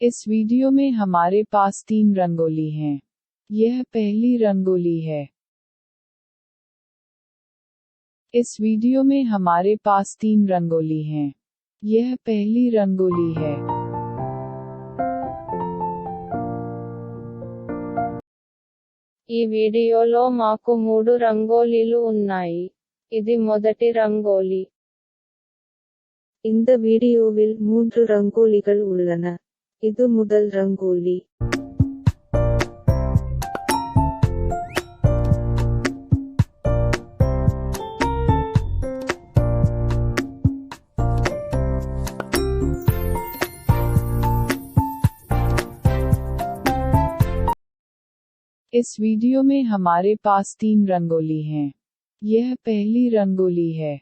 इस वीडियो में हमारे पास 3 रंगोली हैं। यह पहली रंगोली है। इस वीडियो में हमारे पास 3 रंगोली हैं। यह पहली रंगोली है। ఈ వీడియోలో మాకు 3 రంగోలీలు ఉన్నాయి. ఇది మొదటి రంగోలి. இந்த வீடியோவில் 3 ரங்கோலிகள் உள்ளன. இது முதல் ரங்கோலி. इस वीडियो में हमारे पास 3 रंगोली हैं। यह पहली रंगोली है।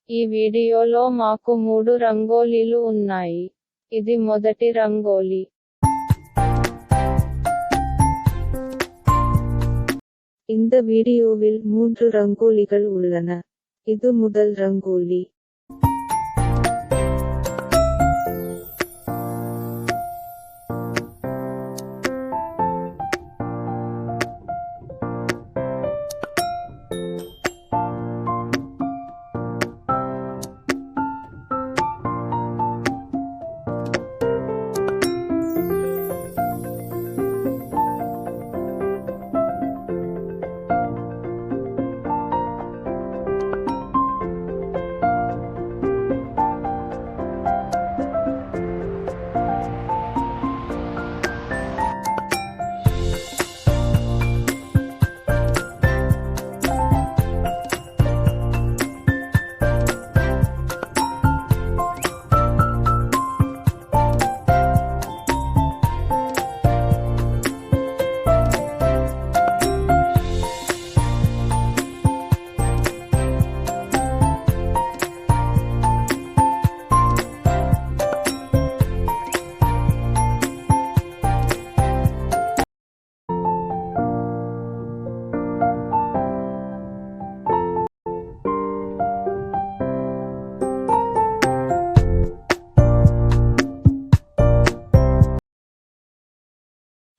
ఈ వీడియోలో మాకు 3 రంగోలీలు ఉన్నాయి. ఇది మొదటి రంగోలి. இந்த வீடியோவில் 3 ரங்கோலிகள் உள்ளன. இது முதல் ரங்கோலி.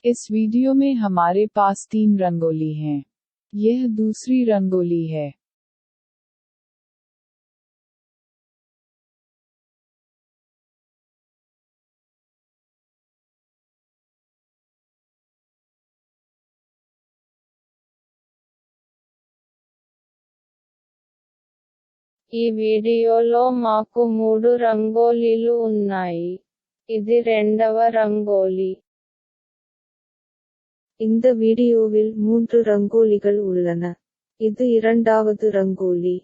इस वीडियो में हमारे पास 3 रंगोली हैं। यह दूसरी रंगोली है। ఈ వీడియోలో మాకు 3 రంగోలీలు ఉన్నాయి. ఇది రెండవ రంగోలి. இந்த வீடியோவில் 3 ரங்கோலிகள் உள்ளன. இது இரண்டாவது ரங்கோலி.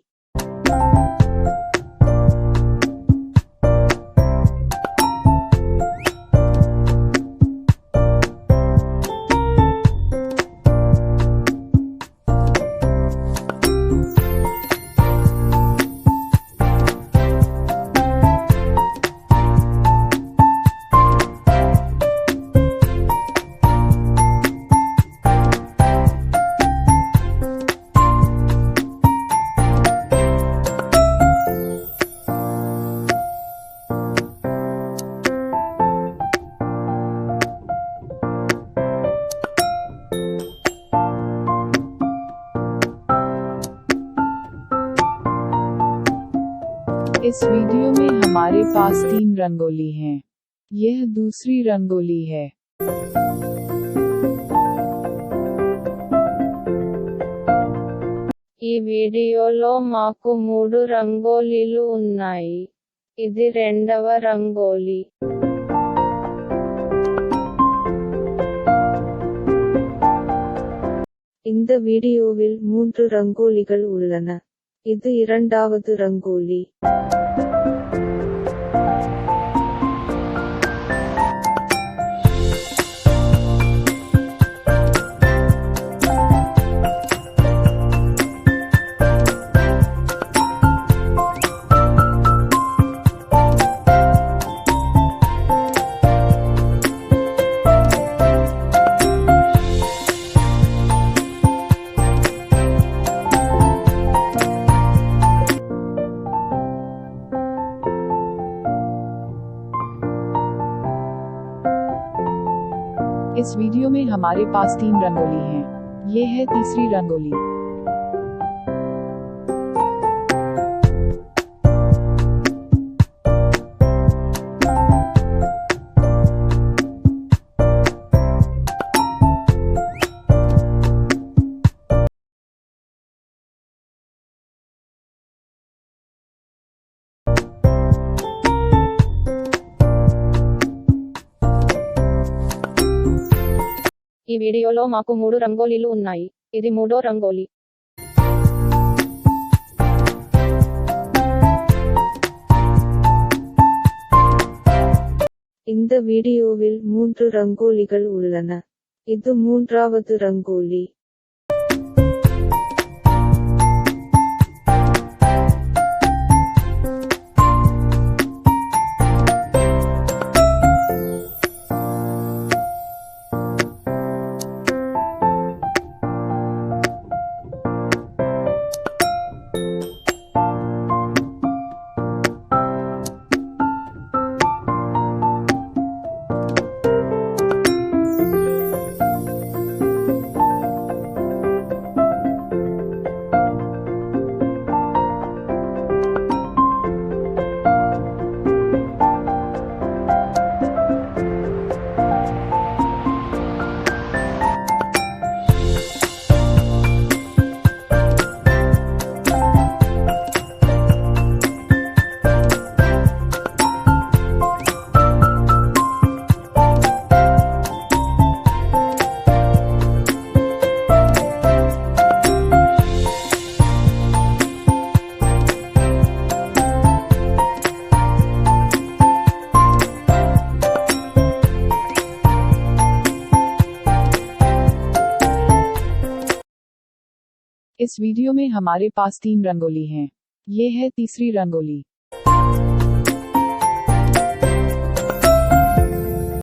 इस वीडियो में हमारे पास 3 रंगोली हैं। यह दूसरी रंगोली है। ఈ వీడియోలో మాకు 3 రంగోలీలు ఉన్నాయి. ఇది రెండవ రంగోలి. இந்த வீடியோவில் 3 ரங்கோலிகள் உள்ளன. இது இரண்டாவது ரங்கோலி. इस वीडियो में हमारे पास 3 रंगोली हैं। ये है तीसरी रंगोली। ఈ వీడియోలో మాకు 3 రంగోలీలు ఉన్నాయి. ఇది మూడో రంగోలీ. இந்த வீடியோவில் 3 ரங்கோலிகள் உள்ளன. இது மூன்றாவது ரங்கோலி. इस वीडियो में हमारे पास 3 रंगोली हैं। ये है तीसरी रंगोली।